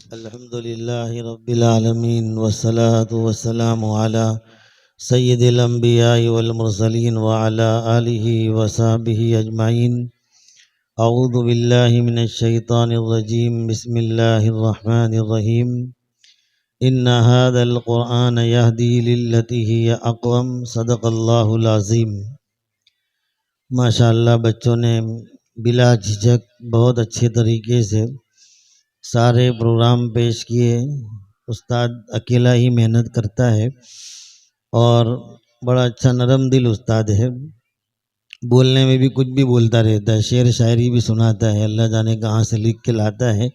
الحمد لله رب العالمين والصلاة والسلام على سید الانبیاء والمرسلین وعلى آلہ وصحبہ اجمعین۔ اعوذ باللہ من الشیطان الرجیم، بسم اللہ الرحمن الرحیم۔ ان هذا القرآن یہدی للتی ہی اقوم، صدق اللہ العظیم۔ ماشاءاللہ بچوں نے بلا جھجک بہت اچھے طریقے سے سارے پروگرام پیش کیے۔ استاد اکیلا ہی محنت کرتا ہے اور بڑا اچھا نرم دل استاد ہے، بولنے میں بھی کچھ بھی بولتا رہتا ہے، شعر شاعری بھی سناتا ہے، اللہ جانے کہاں سے لکھ کے لاتا ہے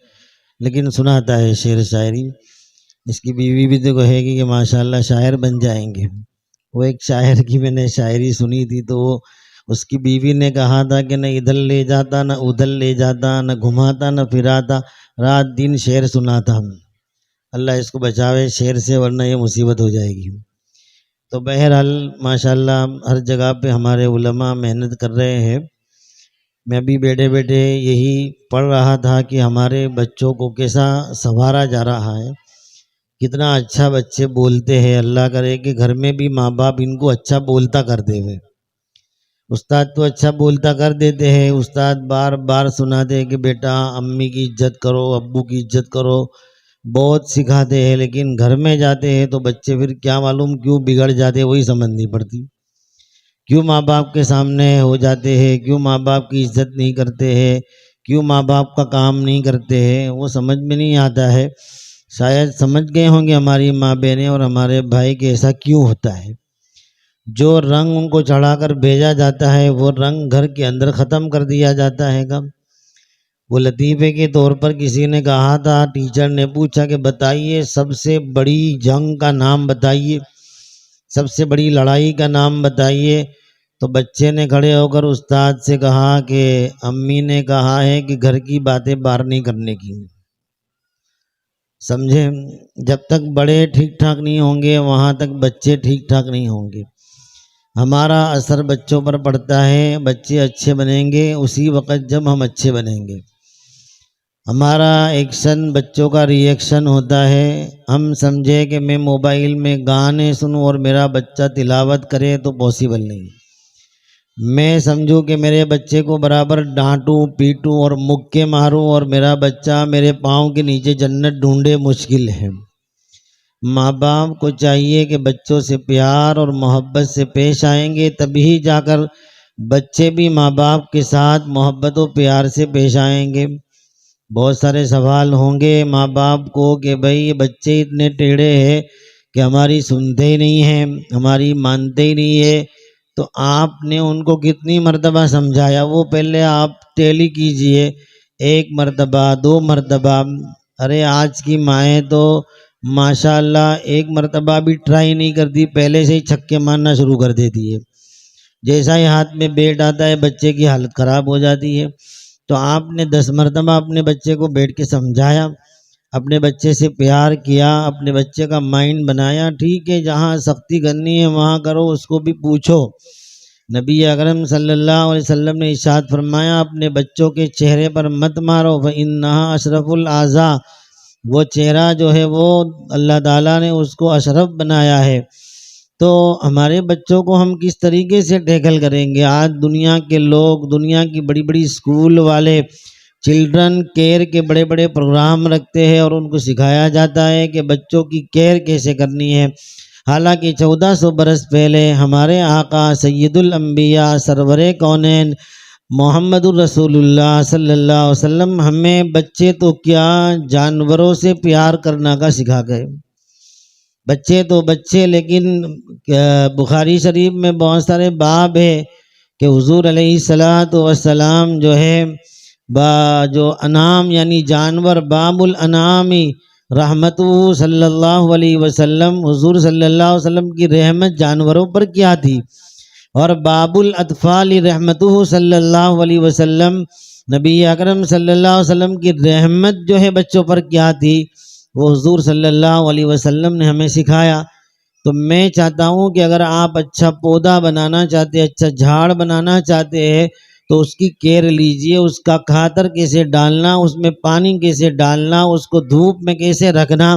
لیکن سناتا ہے شعر شاعری۔ اس کی بیوی بھی تو کہے گی کہ ماشاءاللہ شاعر بن جائیں گے۔ وہ ایک شاعر کی میں نے شاعری سنی تھی، تو اس کی بیوی نے کہا تھا کہ نہ ادھر لے جاتا نہ ادھر لے جاتا، نہ گھماتا نہ پھراتا، رات دن شعر سناتا۔ اللہ اس کو بچاوے شعر سے، ورنہ یہ مصیبت ہو جائے گی۔ تو بہرحال ماشاءاللہ ہر جگہ پہ ہمارے علماء محنت کر رہے ہیں۔ میں بھی بیٹھے بیٹھے یہی پڑھ رہا تھا کہ ہمارے بچوں کو کیسا سنوارا جا رہا ہے، کتنا اچھا بچے بولتے ہیں۔ اللہ کرے کہ گھر میں بھی ماں باپ ان کو اچھا بولتا کر دے ہوئے۔ استاد تو اچھا بولتا کر دیتے ہیں، استاد بار بار سناتے ہیں کہ بیٹا امی کی عزت کرو، ابو کی عزت کرو، بہت سکھاتے ہیں، لیکن گھر میں جاتے ہیں تو بچے پھر کیا معلوم کیوں بگڑ جاتے ہیں، وہی سمجھ نہیں پڑتی۔ کیوں ماں باپ کے سامنے ہو جاتے ہیں، کیوں ماں باپ کی عزت نہیں کرتے ہیں، کیوں ماں باپ کا کام نہیں کرتے ہیں، وہ سمجھ میں نہیں آتا ہے۔ شاید سمجھ گئے ہوں گے ہماری ماں بہنیں اور ہمارے بھائی کہ ایسا کیوں ہوتا ہے۔ جو رنگ ان کو چڑھا کر بھیجا جاتا ہے وہ رنگ گھر کے اندر ختم کر دیا جاتا ہے گا۔ وہ لطیفے کے طور پر کسی نے کہا تھا، ٹیچر نے پوچھا کہ بتائیے سب سے بڑی جنگ کا نام بتائیے، سب سے بڑی لڑائی کا نام بتائیے۔ تو بچے نے کھڑے ہو کر استاد سے کہا کہ امی نے کہا ہے کہ گھر کی باتیں باہر نہیں کرنے کی۔ سمجھے؟ جب تک بڑے ٹھیک ٹھاک نہیں ہوں گے وہاں تک بچے ٹھیک ٹھاک نہیں ہوں گے۔ ہمارا اثر بچوں پر پڑتا ہے، بچے اچھے بنیں گے اسی وقت جب ہم اچھے بنیں گے۔ ہمارا ایکشن بچوں کا ری ایکشن ہوتا ہے۔ ہم سمجھے کہ میں موبائل میں گانے سنوں اور میرا بچہ تلاوت کرے تو پاسبل نہیں۔ میں سمجھوں کہ میرے بچے کو برابر ڈانٹوں پیٹوں اور مکے ماروں اور میرا بچہ میرے پاؤں کے نیچے جنت ڈھونڈے، مشکل ہے۔ ماں باپ کو چاہیے کہ بچوں سے پیار اور محبت سے پیش آئیں گے تبھی جا کر بچے بھی ماں باپ کے ساتھ محبت و پیار سے پیش آئیں گے۔ بہت سارے سوال ہوں گے ماں باپ کو کہ بھئی یہ بچے اتنے ٹیڑھے ہیں کہ ہماری سنتے ہی نہیں ہیں، ہماری مانتے ہی نہیں ہے، تو آپ نے ان کو کتنی مرتبہ سمجھایا؟ وہ پہلے آپ ٹیلی کیجئے، 1 مرتبہ 2 مرتبہ۔ ارے آج کی مائیں تو ماشاءاللہ 1 مرتبہ بھی ٹرائی نہیں کرتی، پہلے سے ہی چھکے مارنا شروع کر دیتی ہے۔ جیسا ہی ہاتھ میں بیٹ آتا ہے بچے کی حالت خراب ہو جاتی ہے۔ تو آپ نے 10 مرتبہ اپنے بچے کو بیٹھ کے سمجھایا، اپنے بچے سے پیار کیا، اپنے بچے کا مائنڈ بنایا۔ ٹھیک ہے جہاں سختی کرنی ہے وہاں کرو، اس کو بھی پوچھو۔ نبی اکرم صلی اللہ علیہ وسلم نے ارشاد فرمایا، اپنے بچوں کے چہرے پر مت مارو، فإنہا اشرف الاعضاء، وہ چہرہ جو ہے وہ اللہ تعالیٰ نے اس کو اشرف بنایا ہے۔ تو ہمارے بچوں کو ہم کس طریقے سے ٹیکل کریں گے؟ آج دنیا کے لوگ، دنیا کی بڑی بڑی اسکول والے چلڈرن کیئر کے بڑے بڑے پروگرام رکھتے ہیں اور ان کو سکھایا جاتا ہے کہ بچوں کی کیئر کیسے کرنی ہے۔ حالانکہ 1400 برس پہلے ہمارے آقا سید الانبیاء سرور کونین محمد الرسول اللہ صلی اللہ علیہ وسلم ہمیں بچے تو کیا جانوروں سے پیار کرنا کا سکھا گئے۔ بچے تو بچے، لیکن بخاری شریف میں بہت سارے باب ہے کہ حضور علیہ السلام جو ہے جو انعام یعنی جانور، باب الانعامی رحمت صلی اللہ علیہ وسلم، حضور صلی اللہ علیہ وسلم کی رحمت جانوروں پر کیا تھی، اور باب الاطفال رحمت صلی اللہ علیہ وسلم، نبی اکرم صلی اللہ علیہ وسلم کی رحمت جو ہے بچوں پر کیا تھی، وہ حضور صلی اللہ علیہ وسلم نے ہمیں سکھایا۔ تو میں چاہتا ہوں کہ اگر آپ اچھا پودا بنانا چاہتے ہیں، اچھا جھاڑ بنانا چاہتے ہیں، تو اس کی کیئر لیجئے، اس کا کھاتر کیسے ڈالنا، اس میں پانی کیسے ڈالنا، اس کو دھوپ میں کیسے رکھنا،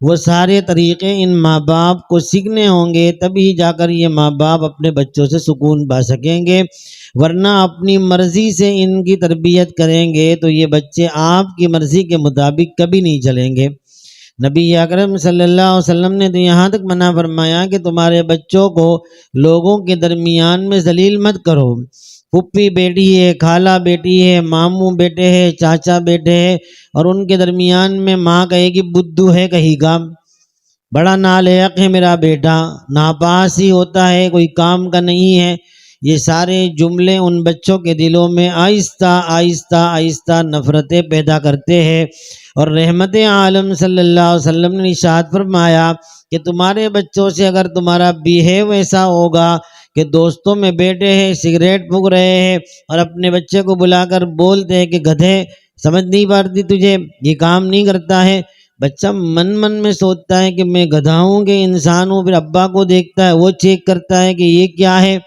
وہ سارے طریقے ان ماں باپ کو سیکھنے ہوں گے، تبھی جا کر یہ ماں باپ اپنے بچوں سے سکون پا سکیں گے، ورنہ اپنی مرضی سے ان کی تربیت کریں گے تو یہ بچے آپ کی مرضی کے مطابق کبھی نہیں چلیں گے۔ نبی اکرم صلی اللہ علیہ وسلم نے تو یہاں تک منع فرمایا کہ تمہارے بچوں کو لوگوں کے درمیان میں ذلیل مت کرو، پھپھی بیٹی ہے، خالہ بیٹی ہے، ماموں بیٹے ہے، چاچا بیٹے ہے، اور ان کے درمیان میں ماں کہے گی بدھو ہے کہیں کا، بڑا نالائق ہے میرا بیٹا، ناپاس ہی ہوتا ہے، کوئی کام کا نہیں ہے، یہ سارے جملے ان بچوں کے دلوں میں آہستہ آہستہ آہستہ نفرتیں پیدا کرتے ہیں۔ اور رحمت عالم صلی اللہ علیہ وسلم نے ارشاد فرمایا کہ تمہارے بچوں سے اگر تمہارا بیہیو ایسا ہوگا کہ دوستوں میں بیٹھے ہیں سگریٹ پھونک رہے ہیں اور اپنے بچے کو بلا کر بولتے ہیں کہ گدھے سمجھ نہیں پڑتی تجھے، یہ کام نہیں کرتا ہے، بچہ من میں سوچتا ہے کہ میں گدھا ہوں کہ انسان ہوں، پھر ابا کو دیکھتا ہے، وہ چیک کرتا ہے کہ یہ کیا ہے،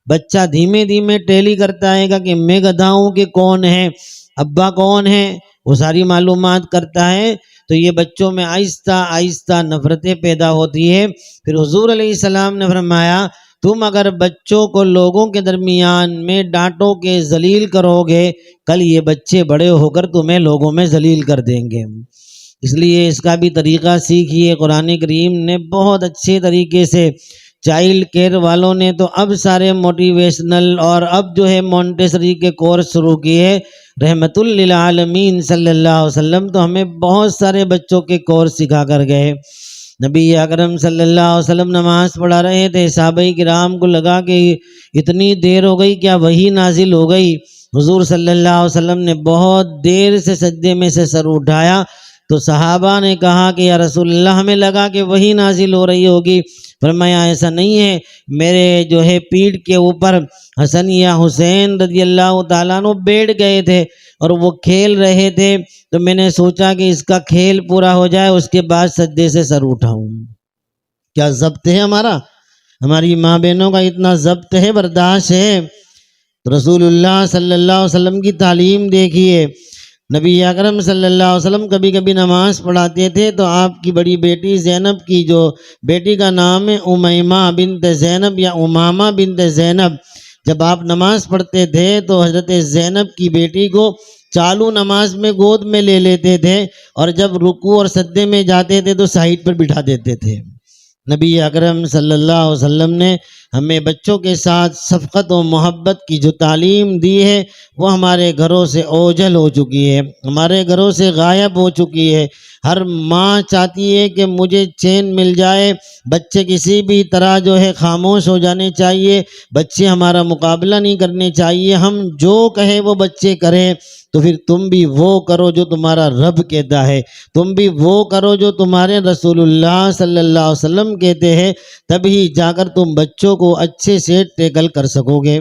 بچہ دھیمے دھیمے ٹیلی کرتا ہے کہ میں گدھا ہوں کہ کون ہے، ابا کون ہے، وہ ساری معلومات کرتا ہے۔ تو یہ بچوں میں آہستہ آہستہ نفرتیں پیدا ہوتی ہے۔ پھر حضور علیہ السلام نے فرمایا تم اگر بچوں کو لوگوں کے درمیان میں ڈانٹو گے، ذلیل کرو گے، کل یہ بچے بڑے ہو کر تمہیں لوگوں میں ذلیل کر دیں گے۔ اس لیے اس کا بھی طریقہ سیکھیے۔ قرآن کریم نے بہت اچھے طریقے سے چائلڈ کیئر والوں نے تو اب سارے موٹیویشنل اور اب جو ہے مونٹیسری کے کورس شروع کیے۔ رحمت للعالمین صلی اللہ علیہ وسلم تو ہمیں بہت سارے بچوں کے کورس سکھا کر گئے۔ نبی اکرم صلی اللہ علیہ وسلم نماز پڑھا رہے تھے، صحابہ کرام کو لگا کہ اتنی دیر ہو گئی، کیا وحی نازل ہو گئی؟ حضور صلی اللہ علیہ وسلم نے بہت دیر سے سجدے میں سے سر اٹھایا تو صحابہ نے کہا کہ یا رسول اللہ ہمیں لگا کہ وحی نازل ہو رہی ہوگی۔ فرمایا ایسا نہیں ہے، میرے جو ہے پیٹھ کے اوپر حسن یا حسین رضی اللہ تعالیٰ عنہ بیٹھ گئے تھے اور وہ کھیل رہے تھے، تو میں نے سوچا کہ اس کا کھیل پورا ہو جائے اس کے بعد سجدے سے سر اٹھاؤں۔ کیا ضبط ہے ہمارا، ہماری ماں بہنوں کا اتنا ضبط ہے، برداشت ہے۔ تو رسول اللہ صلی اللہ علیہ وسلم کی تعلیم دیکھیے، نبی اکرم صلی اللہ علیہ وسلم کبھی کبھی نماز پڑھاتے تھے تو آپ کی بڑی بیٹی زینب کی، جو بیٹی کا نام ہے امیمہ بنت زینب یا امامہ بنت زینب، جب آپ نماز پڑھتے تھے تو حضرت زینب کی بیٹی کو چالو نماز میں گود میں لے لیتے تھے اور جب رکوع اور سجدے میں جاتے تھے تو سائیڈ پر بٹھا دیتے تھے۔ نبی اکرم صلی اللہ علیہ وسلم نے ہمیں بچوں کے ساتھ شفقت و محبت کی جو تعلیم دی ہے وہ ہمارے گھروں سے اوجھل ہو چکی ہے، ہمارے گھروں سے غائب ہو چکی ہے۔ ہر ماں چاہتی ہے کہ مجھے چین مل جائے، بچے کسی بھی طرح جو ہے خاموش ہو جانے چاہیے، بچے ہمارا مقابلہ نہیں کرنے چاہیے، ہم جو کہے وہ بچے کریں۔ تو پھر تم بھی وہ کرو جو تمہارا رب کہتا ہے، تم بھی وہ کرو جو تمہارے رسول اللہ صلی اللہ علیہ وسلم کہتے ہیں، تبھی جا کر تم بچوں کو اچھے سے ٹیکل کر سکو گے۔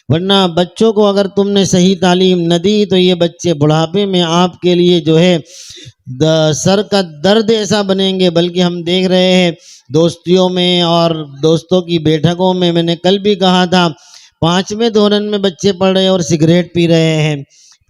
ورنہ بچوں کو اگر تم نے صحیح تعلیم نہ دی تو یہ بچے بڑھاپے میں آپ کے لیے جو ہے سر کا درد ایسا بنیں گے۔ بلکہ ہم دیکھ رہے ہیں دوستیوں میں اور دوستوں کی بیٹھکوں میں نے کل بھی کہا تھا، 5ویں دورن میں بچے پڑھ رہے اور سگریٹ پی رہے ہیں،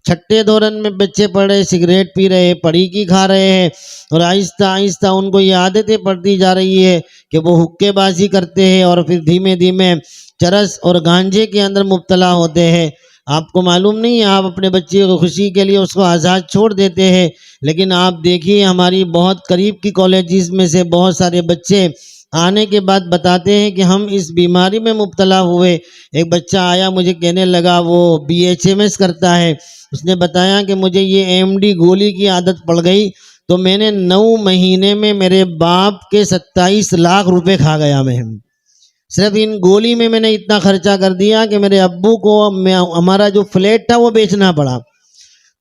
6ٹھے دورن میں بچے پڑھ رہے سگریٹ پی رہے، پڑیکی کھا رہے ہیں، اور آہستہ آہستہ ان کو یہ عادتیں پڑتی جا رہی ہے کہ وہ حقے بازی کرتے ہیں اور پھر دھیمے دھیمے چرس اور گانجے کے اندر مبتلا ہوتے ہیں۔ آپ کو معلوم نہیں ہے، آپ اپنے بچے کو خوشی کے لیے اس کو آزاد چھوڑ دیتے ہیں، لیکن آپ دیکھیے ہماری بہت قریب کی کالجز میں سے بہت سارے بچے آنے کے بعد بتاتے ہیں کہ ہم اس بیماری میں مبتلا ہوئے۔ ایک بچہ آیا مجھے کہنے لگا، وہ BHMS کرتا ہے، اس نے بتایا کہ مجھے یہ AMD گولی کی عادت پڑ گئی تو میں نے 9 مہینے میں میرے باپ کے 27 لاکھ روپے کھا گیا، میں صرف ان گولی میں نے اتنا خرچہ کر دیا کہ میرے ابو کو ہمارا جو فلیٹ تھا وہ بیچنا پڑا۔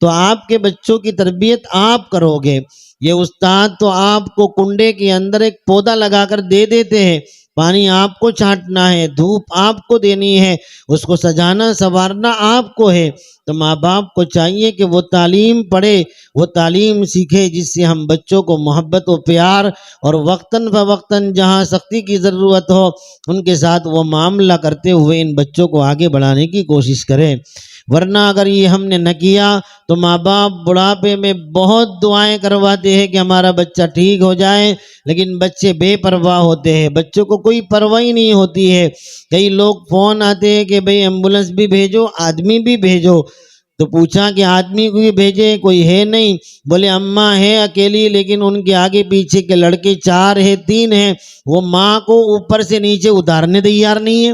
تو آپ کے بچوں کی تربیت آپ کرو گے، یہ استاد تو آپ کو کنڈے کے اندر ایک پودا لگا کر دے دیتے ہیں پانی آپ کو چھانٹنا ہے، دھوپ آپ کو دینی ہے، اس کو سجانا سنوارنا آپ کو ہے۔ تو ماں باپ کو چاہیے کہ وہ تعلیم پڑھے، وہ تعلیم سیکھے جس سے ہم بچوں کو محبت و پیار اور وقتاً فوقتاً جہاں سختی کی ضرورت ہو ان کے ساتھ وہ معاملہ کرتے ہوئے ان بچوں کو آگے بڑھانے کی کوشش کریں۔ ورنہ اگر یہ ہم نے نہ کیا تو ماں باپ بڑھاپے میں بہت دعائیں کرواتے ہیں کہ ہمارا بچہ ٹھیک ہو جائے، لیکن بچے بے پرواہ ہوتے ہیں، بچوں کو کوئی پرواہ ہی نہیں ہوتی ہے۔ کئی لوگ فون آتے ہیں کہ بھئی ایمبولنس بھی بھیجو، آدمی بھی بھیجو۔ تو پوچھا کہ آدمی کو بھی بھیجے، کوئی ہے نہیں؟ بولے اماں ہے اکیلی، لیکن ان کے آگے پیچھے کے لڑکے 4 ہیں، 3 ہیں، وہ ماں کو اوپر سے نیچے اتارنے تیار نہیں ہے۔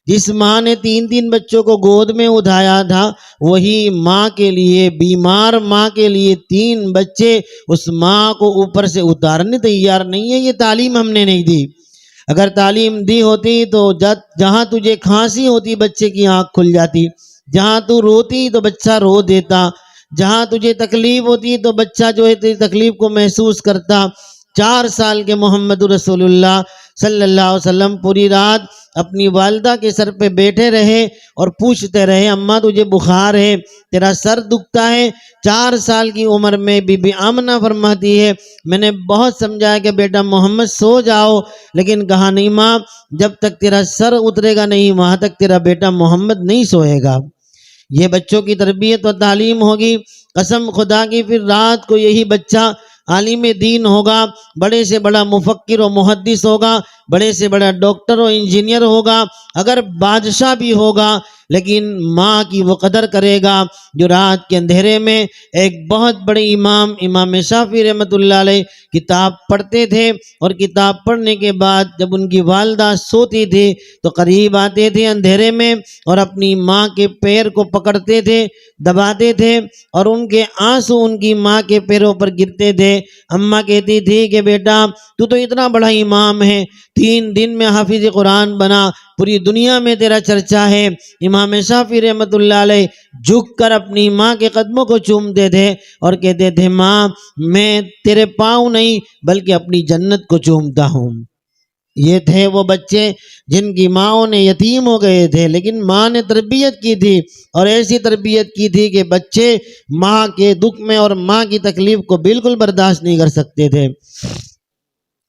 جس ماں نے 3 بچوں کو گود میں اٹھایا تھا وہی ماں کے لیے، بیمار ماں کے لیے 3 بچے اس ماں کو اوپر سے اتارنے تیار نہیں ہے۔ یہ تعلیم ہم نے نہیں دی۔ اگر تعلیم دی ہوتی تو جہاں تجھے کھانسی ہوتی بچے کی آنکھ کھل جاتی، جہاں تو روتی تو بچہ رو دیتا، جہاں تجھے تکلیف ہوتی تو بچہ جو ہے تیری تکلیف کو محسوس کرتا۔ 4 سال کے محمد رسول اللہ صلی اللہ علیہ وسلم پوری رات اپنی والدہ کے سر پہ بیٹھے رہے اور پوچھتے رہے اماں تجھے بخار ہے، تیرا سر دکھتا ہے؟ 4 سال کی عمر میں بی بی آمنہ فرماتی ہے میں نے بہت سمجھایا کہ بیٹا محمد سو جاؤ، لیکن کہا نہیں ماں، جب تک تیرا سر اترے گا نہیں وہاں تک تیرا بیٹا محمد نہیں سوئے گا۔ یہ بچوں کی تربیت و تعلیم ہوگی۔ قسم خدا کی پھر رات کو یہی بچہ عالم دین ہوگا، بڑے سے بڑا مفکر و محدث ہوگا، بڑے سے بڑا ڈاکٹر و انجینئر ہوگا، اگر بادشاہ بھی ہوگا، لیکن ماں کی وہ قدر کرے گا جو رات کے اندھیرے میں ایک بہت بڑے امام شافعی رحمۃ اللہ علیہ کتاب پڑھتے تھے، اور کتاب پڑھنے کے بعد جب ان کی والدہ سوتی تھی تو قریب آتے تھے اندھیرے میں اور اپنی ماں کے پیر کو پکڑتے تھے، دباتے تھے، اور ان کے آنسو ان کی ماں کے پیروں پر گرتے تھے۔ اماں کہتی تھی کہ بیٹا تو اتنا بڑا امام ہے، 3 دن میں حافظ قرآن بنا، پوری دنیا میں تیرا چرچا ہے۔ امام شافعی رحمۃ اللہ علیہ جھک کر اپنی ماں کے قدموں کو چومتے تھے اور کہتے تھے ماں میں تیرے پاؤں نہیں بلکہ اپنی جنت کو چومتا ہوں۔ یہ تھے وہ بچے جن کی ماں نے یتیم ہو گئے تھے، لیکن ماں نے تربیت کی تھی، اور ایسی تربیت کی تھی کہ بچے ماں کے دکھ میں اور ماں کی تکلیف کو بالکل برداشت نہیں کر سکتے تھے۔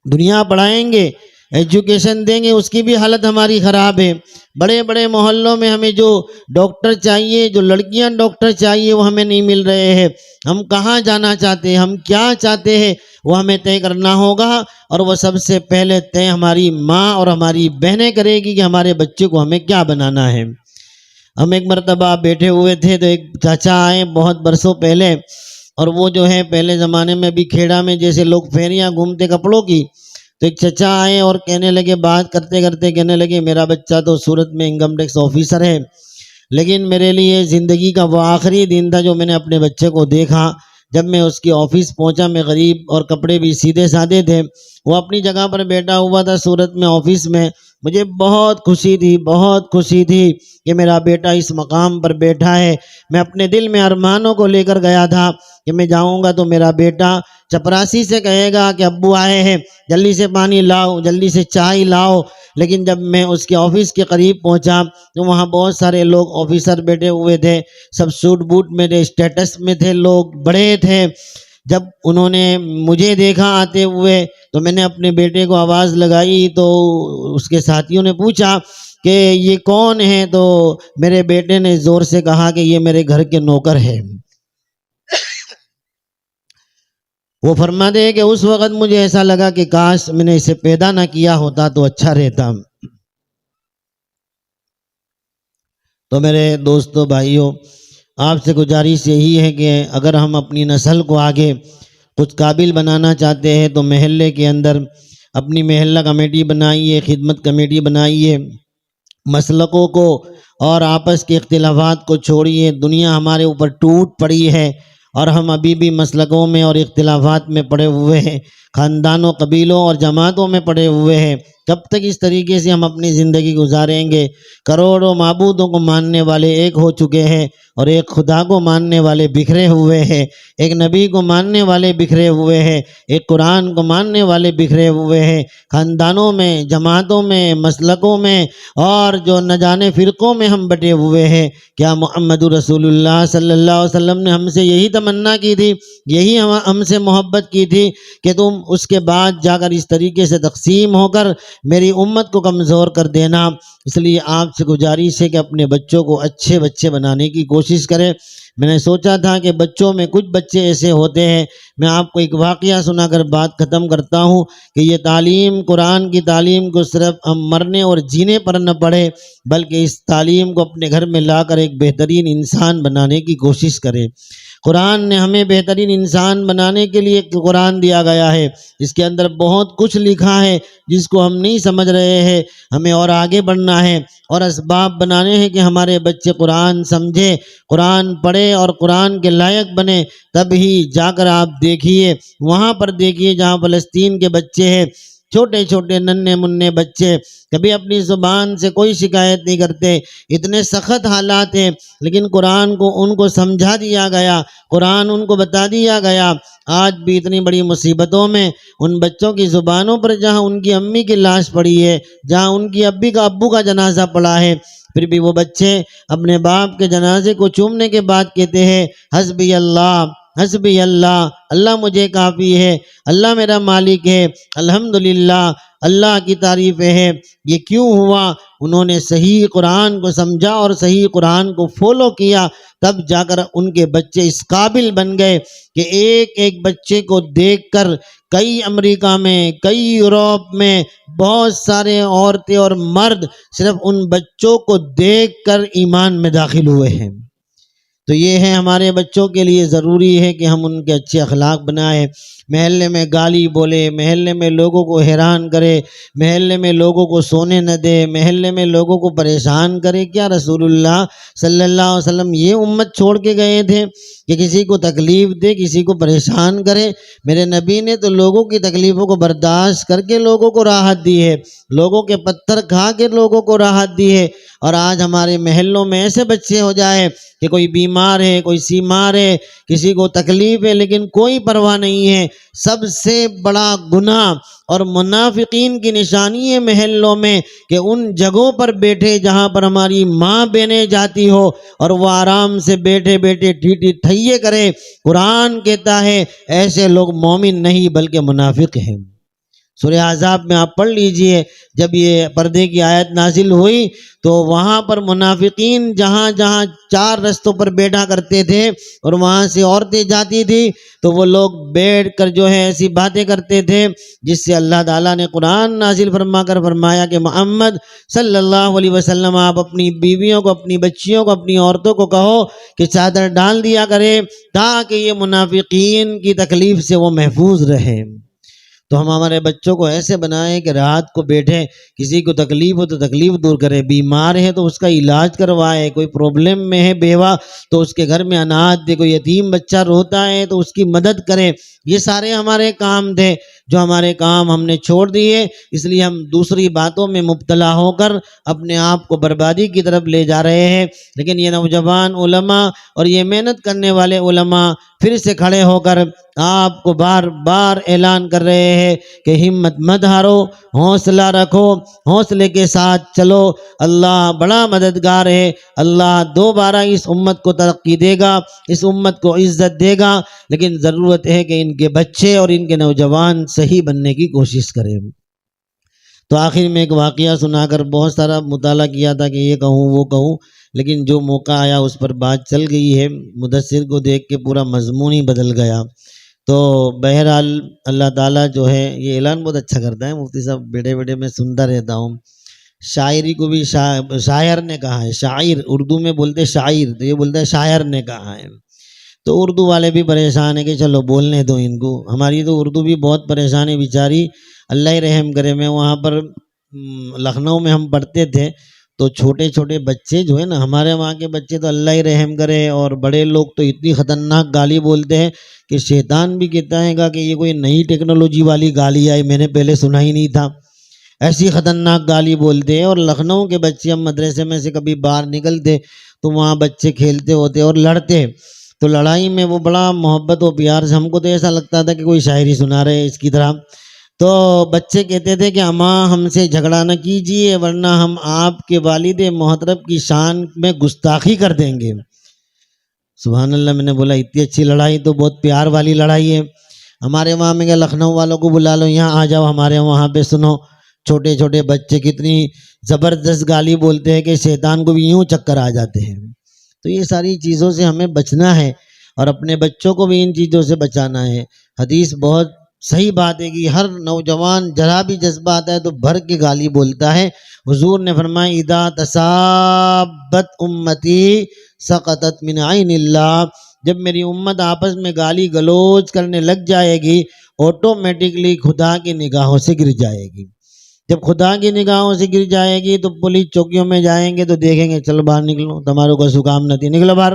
دنیا پڑھائیں گے، ایجوکیشن دیں گے، اس کی بھی حالت ہماری خراب ہے۔ بڑے بڑے محلوں میں ہمیں جو ڈاکٹر چاہیے، جو لڑکیاں ڈاکٹر چاہیے وہ ہمیں نہیں مل رہے ہیں۔ ہم کہاں جانا چاہتے ہیں، ہم کیا چاہتے ہیں، وہ ہمیں طے کرنا ہوگا، اور وہ سب سے پہلے طے ہماری ماں اور ہماری بہنیں کرے گی کہ ہمارے بچے کو ہمیں کیا بنانا ہے۔ ہم ایک مرتبہ بیٹھے ہوئے تھے تو ایک چاچا آئے بہت برسوں پہلے، اور وہ جو ہے پہلے زمانے میں بھی کھیڑا میں جیسے لوگ پھیریاں گھومتے کپڑوں کی، تو ایک چچا آئے اور کہنے لگے، بات کرتے کرتے کہنے لگے میرا بچہ تو سورت میں انکم ٹیکس آفیسر ہے، لیکن میرے لیے زندگی کا وہ آخری دن تھا جو میں نے اپنے بچے کو دیکھا جب میں اس کی آفس پہنچا۔ میں غریب اور کپڑے بھی سیدھے سادے تھے، وہ اپنی جگہ پر بیٹھا ہوا تھا سورت میں آفس میں۔ مجھے بہت خوشی تھی، بہت خوشی تھی کہ میرا بیٹا اس مقام پر بیٹھا ہے۔ میں اپنے دل میں ارمانوں کو لے کر گیا تھا کہ میں جاؤں گا تو میرا بیٹا چپراسی سے کہے گا کہ ابو آئے ہیں، جلدی سے پانی لاؤ، جلدی سے چائے لاؤ۔ لیکن جب میں اس کے آفس کے قریب پہنچا تو وہاں بہت سارے لوگ آفیسر بیٹھے ہوئے تھے، سب سوٹ بوٹ میں تھے، اسٹیٹس میں تھے، لوگ بڑے تھے۔ جب انہوں نے مجھے دیکھا آتے ہوئے تو میں نے اپنے بیٹے کو آواز لگائی، تو اس کے ساتھیوں نے پوچھا کہ یہ کون ہے، تو میرے بیٹے نے زور سے کہا کہ یہ میرے گھر کے نوکر ہے۔ وہ فرماتے ہیں کہ اس وقت مجھے ایسا لگا کہ کاش میں نے اسے پیدا نہ کیا ہوتا تو اچھا رہتا۔ تو میرے دوستو بھائیوں، آپ سے گزارش یہی ہے کہ اگر ہم اپنی نسل کو آگے کچھ قابل بنانا چاہتے ہیں تو محلے کے اندر اپنی محلہ کمیٹی بنائیے، خدمت کمیٹی بنائیے، مسلکوں کو اور آپس کے اختلافات کو چھوڑیے۔ دنیا ہمارے اوپر ٹوٹ پڑی ہے اور ہم ابھی بھی مسلکوں میں اور اختلافات میں پڑے ہوئے ہیں۔ خاندانوں، قبیلوں اور جماعتوں میں پڑے ہوئے ہیں۔ کب تک اس طریقے سے ہم اپنی زندگی گزاریں گے؟ کروڑوں معبودوں کو ماننے والے ایک ہو چکے ہیں اور ایک خدا کو ماننے والے بکھرے ہوئے ہیں، ایک نبی کو ماننے والے بکھرے ہوئے ہیں، ایک قرآن کو ماننے والے بکھرے ہوئے ہیں۔ خاندانوں میں، جماعتوں میں، مسلکوں میں اور جو نہ جانے فرقوں میں ہم بٹے ہوئے ہیں۔ کیا محمد رسول اللہ صلی اللہ علیہ وسلم نے ہم سے یہی تمنا کی تھی، یہی ہم سے محبت کی تھی کہ تم اس کے بعد جا کر اس طریقے سے تقسیم ہو کر میری امت کو کمزور کر دینا؟ اس لیے آپ سے گزارش ہے کہ اپنے بچوں کو اچھے بچے بنانے کی کوشش کریں۔ میں نے سوچا تھا کہ بچوں میں کچھ بچے ایسے ہوتے ہیں، میں آپ کو ایک واقعہ سنا کر بات ختم کرتا ہوں کہ یہ تعلیم، قرآن کی تعلیم کو صرف ہم مرنے اور جینے پر نہ پڑھے بلکہ اس تعلیم کو اپنے گھر میں لا کر ایک بہترین انسان بنانے کی کوشش کریں۔ قرآن نے ہمیں بہترین انسان بنانے کے لیے قرآن دیا گیا ہے، اس کے اندر بہت کچھ لکھا ہے جس کو ہم نہیں سمجھ رہے ہیں۔ ہمیں اور آگے بڑھنا ہے اور اسباب بنانے ہیں کہ ہمارے بچے قرآن سمجھے، قرآن پڑھے اور قرآن کے لائق بنے۔ تب ہی جا کر آپ دیکھیے، وہاں پر دیکھیے جہاں فلسطین کے بچے ہیں، چھوٹے چھوٹے ننھے منھے بچے، کبھی اپنی زبان سے کوئی شکایت نہیں کرتے، اتنے سخت حالات ہیں لیکن قرآن کو ان کو سمجھا دیا گیا، قرآن ان کو بتا دیا گیا۔ آج بھی اتنی بڑی مصیبتوں میں ان بچوں کی زبانوں پر جہاں ان کی امی کی لاش پڑی ہے، جہاں ان کی ابو کا جنازہ پڑا ہے، پھر بھی وہ بچے اپنے باپ کے جنازے کو چومنے کے بعد کہتے ہیں حسبی اللہ، حسبی اللہ، اللہ مجھے کافی ہے، اللہ میرا مالک ہے، الحمدللہ، اللہ کی تعریفیں ہے۔ یہ کیوں ہوا؟ انہوں نے صحیح قرآن کو سمجھا اور صحیح قرآن کو فالو کیا، تب جا کر ان کے بچے اس قابل بن گئے کہ ایک ایک بچے کو دیکھ کر کئی امریکہ میں، کئی یورپ میں بہت سارے عورتیں اور مرد صرف ان بچوں کو دیکھ کر ایمان میں داخل ہوئے ہیں۔ تو یہ ہے ہمارے بچوں کے لیے ضروری ہے کہ ہم ان کے اچھے اخلاق بنائیں۔ محلے میں گالی بولے، محلے میں لوگوں کو حیران کرے، محلے میں لوگوں کو سونے نہ دے، محلے میں لوگوں کو پریشان کرے، کیا رسول اللہ صلی اللہ علیہ وسلم یہ امت چھوڑ کے گئے تھے کہ کسی کو تکلیف دے، کسی کو پریشان کرے؟ میرے نبی نے تو لوگوں کی تکلیفوں کو برداشت کر کے لوگوں کو راحت دی ہے، لوگوں کے پتھر کھا کے لوگوں کو راحت دی ہے۔ اور آج ہمارے محلوں میں ایسے بچے ہو جائے کہ کوئی بیمار ہے، کوئی سیمار ہے، کسی کو تکلیف ہے لیکن کوئی پرواہ نہیں ہے۔ سب سے بڑا گناہ اور منافقین کی نشانی ہے محلوں میں کہ ان جگہوں پر بیٹھے جہاں پر ہماری ماں بہنیں جاتی ہو اور وہ آرام سے بیٹھے بیٹھے ٹھیٹھی ٹھئیے کرے۔ قرآن کہتا ہے ایسے لوگ مومن نہیں بلکہ منافق ہیں۔ سورہ احزاب میں آپ پڑھ لیجئے، جب یہ پردے کی آیت نازل ہوئی تو وہاں پر منافقین جہاں جہاں چار رستوں پر بیٹھا کرتے تھے اور وہاں سے عورتیں جاتی تھی تو وہ لوگ بیٹھ کر جو ہے ایسی باتیں کرتے تھے جس سے اللہ تعالیٰ نے قرآن نازل فرما کر فرمایا کہ محمد صلی اللہ علیہ وسلم آپ اپنی بیویوں کو، اپنی بچیوں کو، اپنی عورتوں کو کہو کہ چادر ڈال دیا کرے تاکہ یہ منافقین کی تکلیف سے وہ محفوظ رہے۔ تو ہم ہمارے بچوں کو ایسے بنائیں کہ رات کو بیٹھے، کسی کو تکلیف ہو تو تکلیف دور کرے، بیمار ہے تو اس کا علاج کروائے، کوئی پرابلم میں ہے بیوہ تو اس کے گھر میں اناج دے، کوئی یتیم بچہ روتا ہے تو اس کی مدد کرے۔ یہ سارے ہمارے کام تھے جو ہمارے کام ہم نے چھوڑ دیے، اس لیے ہم دوسری باتوں میں مبتلا ہو کر اپنے آپ کو بربادی کی طرف لے جا رہے ہیں۔ لیکن یہ نوجوان علماء اور یہ محنت کرنے والے علماء پھر سے کھڑے ہو کر آپ کو بار بار اعلان کر رہے ہیں کہ ہمت مت ہارو، حوصلہ رکھو، حوصلے کے ساتھ چلو، اللہ بڑا مددگار ہے، اللہ دوبارہ اس امت کو ترقی دے گا، اس امت کو عزت دے گا، لیکن ضرورت ہے کہ ان کے بچے اور ان کے نوجوان صحیح بننے کی کوشش کریں۔ تو آخر میں ایک واقعہ سنا کر بہت سارا مطالعہ کیا تھا کہ یہ کہوں وہ کہوں، لیکن جو موقع آیا اس پر بات چل گئی ہے، مدثر کو دیکھ کے پورا مضمون ہی بدل گیا۔ تو بہرحال اللہ تعالیٰ جو ہے یہ اعلان بہت اچھا کرتا ہے مفتی صاحب، بیٹھے بیٹھے میں سنتا رہتا ہوں۔ شاعری کو بھی شاعر نے کہا ہے، شاعر اردو میں بولتے شاعر، تو یہ بولتا ہے شاعر نے کہا ہے۔ تو اردو والے بھی پریشان ہیں کہ چلو بولنے دو ان کو، ہماری تو اردو بھی بہت پریشان ہے بیچاری، اللہ ہی رحم کرے۔ میں وہاں پر لکھنؤ میں ہم پڑھتے تھے تو چھوٹے چھوٹے بچے جو ہے نا، ہمارے وہاں کے بچے تو اللہ ہی رحم کرے، اور بڑے لوگ تو اتنی خطرناک گالی بولتے ہیں کہ شیطان بھی کہتا ہے گا کہ یہ کوئی نئی ٹیکنالوجی والی گالی آئی، میں نے پہلے سنا ہی نہیں تھا، ایسی خطرناک گالی بولتے ہیں۔ اور لکھنؤ کے بچے، ہم مدرسے میں سے کبھی باہر نکلتے تو وہاں بچے کھیلتے ہوتے اور لڑتے، تو لڑائی میں وہ بڑا محبت و پیار سے، ہم کو تو ایسا لگتا تھا کہ کوئی شاعری سنا رہے اس کی طرح، تو بچے کہتے تھے کہ اماں ہم سے جھگڑا نہ کیجیے ورنہ ہم آپ کے والد محترم کی شان میں گستاخی کر دیں گے۔ سبحان اللہ، میں نے بولا اتنی اچھی لڑائی تو بہت پیار والی لڑائی ہے۔ ہمارے وہاں میں کہ لکھنؤ والوں کو بلا لو، یہاں آ جاؤ ہمارے وہاں پہ سنو، چھوٹے چھوٹے بچے کتنی زبردست گالی بولتے ہیں کہ شیطان کو بھی یوں چکر آ جاتے ہیں۔ تو یہ ساری چیزوں سے ہمیں بچنا ہے اور اپنے بچوں کو بھی ان چیزوں سے بچانا ہے۔ حدیث بہت صحیح بات ہے کہ ہر نوجوان ذرا بھی جذبہ آتا ہے تو بھر کے گالی بولتا ہے۔ حضور نے فرمایا اذا تصابت امتی سقطت من عین اللہ، جب میری امت آپس میں گالی گلوچ کرنے لگ جائے گی آٹومیٹکلی خدا کی نگاہوں سے گر جائے گی۔ جب خدا کی نگاہوں سے گر جائے گی تو پولیس چوکیوں میں جائیں گے تو دیکھیں گے چلو باہر نکلو، تمہاروں کا سکام نہ تھی، نکلو باہر۔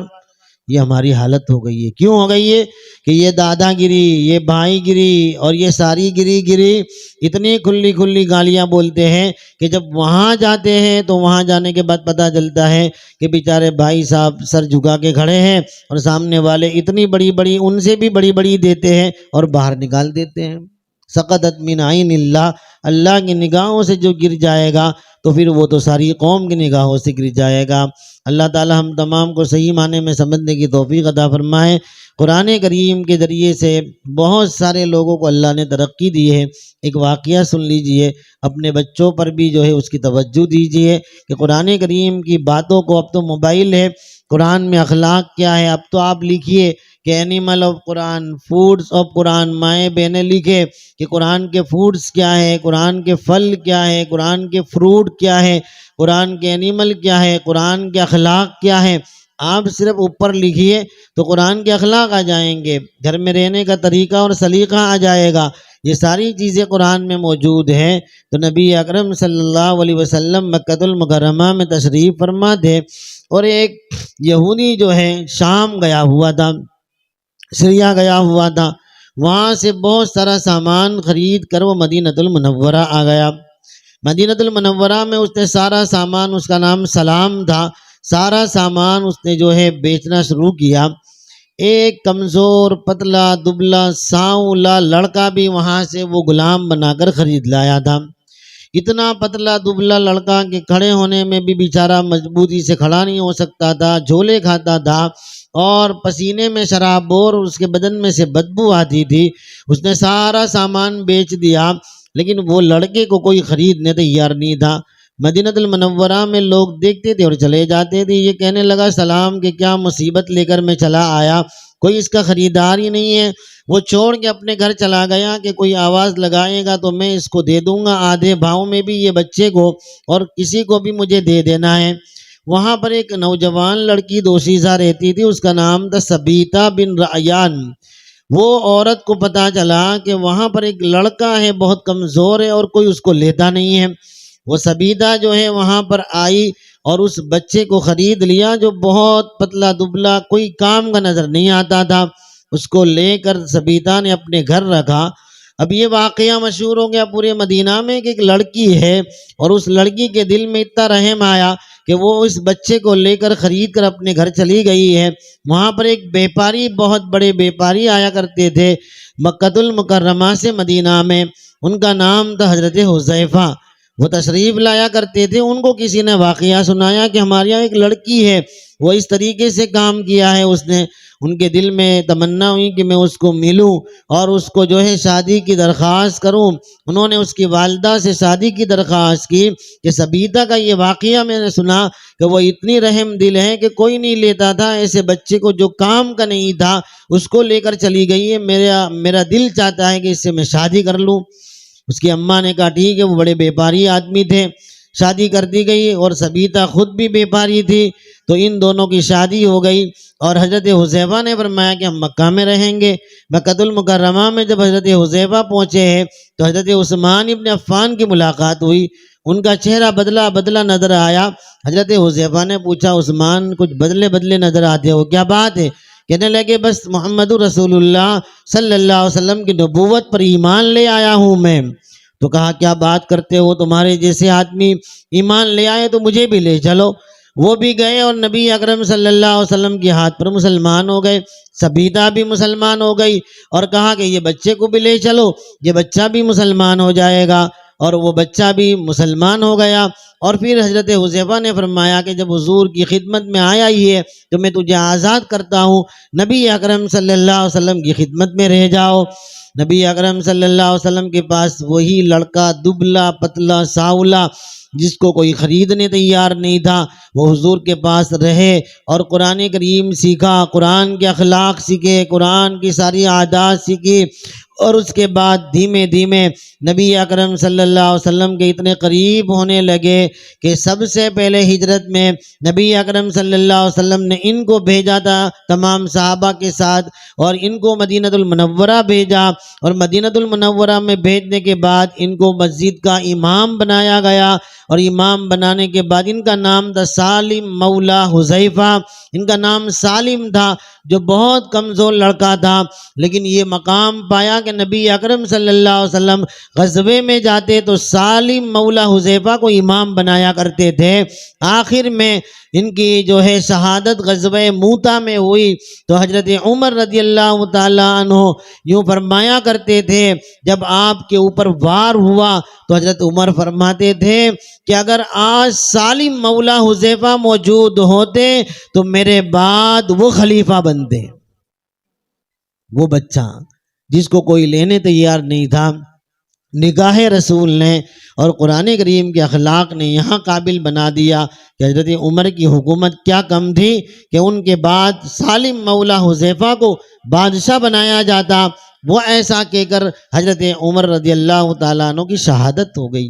یہ ہماری حالت ہو گئی ہے۔ کیوں ہو گئی ہے؟ کہ یہ دادا گری، یہ بھائی گری اور یہ ساری گری اتنی کھلی کھلی گالیاں بولتے ہیں کہ جب وہاں جاتے ہیں تو وہاں جانے کے بعد پتہ چلتا ہے کہ بیچارے بھائی صاحب سر جھکا کے کھڑے ہیں اور سامنے والے اتنی بڑی بڑی، ان سے بھی بڑی بڑی دیتے ہیں اور باہر نکال دیتے ہیں۔ سقطت من عین اللہ، اللہ کی نگاہوں سے جو گر جائے گا تو پھر وہ تو ساری قوم کی نگاہوں سے گر جائے گا۔ اللہ تعالی ہم تمام کو صحیح معنی میں سمجھنے کی توفیق عطا فرمائے۔ قرآن کریم کے ذریعے سے بہت سارے لوگوں کو اللہ نے ترقی دی ہے۔ ایک واقعہ سن لیجئے، اپنے بچوں پر بھی جو ہے اس کی توجہ دیجئے کہ قرآن کریم کی باتوں کو، اب تو موبائل ہے، قرآن میں اخلاق کیا ہے، اب تو آپ لکھیے کہ animal of Quran, foods of Quran, مائیں بہنیں لکھے کہ قرآن کے فوڈز کیا ہے، قرآن کے پھل کیا ہے، قرآن کے فروٹ کیا ہے، قرآن کے اینیمل کیا ہے، قرآن کے اخلاق کیا ہے۔ آپ صرف اوپر لکھیے تو قرآن کے اخلاق آ جائیں گے، گھر میں رہنے کا طریقہ اور سلیقہ آ جائے گا۔ یہ ساری چیزیں قرآن میں موجود ہیں۔ تو نبی اکرم صلی اللہ علیہ وسلم مکۃ المکرمہ میں تشریف فرما تھے اور ایک یہودی جو ہے شام گیا ہوا تھا، سریا گیا ہوا تھا، وہاں سے بہت سارا سامان خرید کر وہ مدینۃ المنورہ آ گیا۔ مدینۃ المنورہ میں اس نے سارا سامان، اس کا نام سلام تھا، سارا سامان اس نے جو ہے بیچنا شروع کیا۔ ایک کمزور پتلا دبلا سانولا لڑکا بھی وہاں سے وہ غلام بنا کر خرید لایا تھا۔ اتنا پتلا دبلا لڑکا کہ کھڑے ہونے میں بھی بیچارہ مضبوطی سے کھڑا نہیں ہو سکتا تھا، جھولے کھاتا تھا اور پسینے میں شراب اور اس کے بدن میں سے بدبو آتی تھی۔ اس نے سارا سامان بیچ دیا لیکن وہ لڑکے کو کوئی خریدنے تیار نہیں تھا۔ مدینۃ المنورہ میں لوگ دیکھتے تھے اور چلے جاتے تھے۔ یہ کہنے لگا سلام کہ کیا مصیبت لے کر میں چلا آیا، کوئی اس کا خریدار ہی نہیں ہے۔ وہ چھوڑ کے اپنے گھر چلا گیا کہ کوئی آواز لگائے گا تو میں اس کو دے دوں گا، آدھے بھاؤ میں بھی یہ بچے کو، اور کسی کو بھی مجھے دے دینا ہے۔ وہاں پر ایک نوجوان لڑکی دوشیزہ رہتی تھی، اس کا نام تھا سبیتا بن ریان۔ وہ عورت کو پتا چلا کہ وہاں پر ایک لڑکا ہے بہت کمزور ہے اور کوئی اس کو لیتا نہیں ہے۔ وہ سبیتا جو ہے وہاں پر آئی اور اس بچے کو خرید لیا جو بہت پتلا دبلا کوئی کام کا نظر نہیں آتا تھا۔ اس کو لے کر سبیتا نے اپنے گھر رکھا۔ اب یہ واقعہ مشہور ہو گیا پورے مدینہ میں کہ ایک لڑکی ہے اور اس لڑکی کے دل میں اتنا رحم آیا کہ وہ اس بچے کو لے کر خرید کر اپنے گھر چلی گئی ہے۔ وہاں پر ایک بیپاری، بہت بڑے بیپاری آیا کرتے تھے مکۃ المکرمہ سے مدینہ میں، ان کا نام تھا حضرت حذیفہ۔ وہ تشریف لایا کرتے تھے۔ ان کو کسی نے واقعہ سنایا کہ ہمارے یہاں ایک لڑکی ہے، وہ اس طریقے سے کام کیا ہے، اس نے، ان کے دل میں تمنا ہوئی کہ میں اس کو ملوں اور اس کو جو ہے شادی کی درخواست کروں۔ انہوں نے اس کی والدہ سے شادی کی درخواست کی کہ سبیتا کا یہ واقعہ میں نے سنا کہ وہ اتنی رحم دل ہے کہ کوئی نہیں لیتا تھا ایسے بچے کو جو کام کا نہیں تھا، اس کو لے کر چلی گئی ہے، میرا دل چاہتا ہے کہ اس سے میں شادی کر لوں۔ اس کی اماں نے کہا ٹھیک ہے، وہ بڑے بیپاری آدمی تھے، شادی کر دی گئی اور سبیتا خود بھی بیپاری تھی، تو ان دونوں کی شادی ہو گئی۔ اور حضرت حذیفہ نے فرمایا کہ ہم مکہ میں رہیں گے۔ مکۃ المکرمہ میں جب حضرت حذیفہ پہنچے ہیں تو حضرت عثمان ابن عفان کی ملاقات ہوئی۔ ان کا چہرہ بدلا بدلا نظر آیا۔ حضرت حذیفہ نے پوچھا عثمان کچھ بدلے بدلے نظر آتے ہو، کیا بات ہے؟ کہنے لگے بس محمد رسول اللہ صلی اللہ علیہ وسلم کی نبوت پر ایمان لے آیا ہوں میں۔ تو کہا کیا بات کرتے ہو، تمہارے جیسے آدمی ایمان لے آئے تو مجھے بھی لے چلو۔ وہ بھی گئے اور نبی اکرم صلی اللہ علیہ وسلم کے ہاتھ پر مسلمان ہو گئے۔ سبیتا بھی مسلمان ہو گئی اور کہا کہ یہ بچے کو بھی لے چلو، یہ بچہ بھی مسلمان ہو جائے گا، اور وہ بچہ بھی مسلمان ہو گیا۔ اور پھر حضرت حذیفہ نے فرمایا کہ جب حضور کی خدمت میں آیا ہی ہے تو میں تجھے آزاد کرتا ہوں، نبی اکرم صلی اللہ علیہ وسلم کی خدمت میں رہ جاؤ۔ نبی اکرم صلی اللہ علیہ وسلم کے پاس وہی لڑکا دبلا پتلا ساولا جس کو کوئی خریدنے تیار نہیں تھا، وہ حضور کے پاس رہے اور قرآن کریم سیکھا، قرآن کے اخلاق سیکھے، قرآن کی ساری عادات سیکھی، اور اس کے بعد دھیمے دھیمے نبی اکرم صلی اللہ علیہ وسلم کے اتنے قریب ہونے لگے کہ سب سے پہلے ہجرت میں نبی اکرم صلی اللہ علیہ وسلم نے ان کو بھیجا تھا تمام صحابہ کے ساتھ، اور ان کو مدینہ المنورہ بھیجا، اور مدینہ المنورہ میں بھیجنے کے بعد ان کو مسجد کا امام بنایا گیا، اور امام بنانے کے بعد ان کا نام تھا سالم مولا حذیفہ۔ ان کا نام سالم تھا، جو بہت کمزور لڑکا تھا، لیکن یہ مقام پایا کہ نبی اکرم صلی اللہ علیہ وسلم غزوے میں جاتے تو سالم مولا حذیفہ کو امام بنایا کرتے تھے۔ آخر میں ان کی جو ہے شہادت غزوہ موتا میں ہوئی تو حضرت عمر رضی اللہ تعالیٰ عنہ یوں فرمایا کرتے تھے، جب آپ کے اوپر وار ہوا تو حضرت عمر فرماتے تھے کہ اگر آج سالم مولا حذیفہ موجود ہوتے تو میرے بعد وہ خلیفہ بنتے۔ وہ بچہ جس کو کوئی لینے تیار نہیں تھا، نگاہ رسول نے اور قرآن کریم کے اخلاق نے یہاں قابل بنا دیا کہ حضرت عمر کی حکومت کیا کم تھی کہ ان کے بعد سالم مولا حذیفہ کو بادشاہ بنایا جاتا۔ وہ ایسا کہہ کر حضرت عمر رضی اللہ تعالیٰ عنہ کی شہادت ہو گئی۔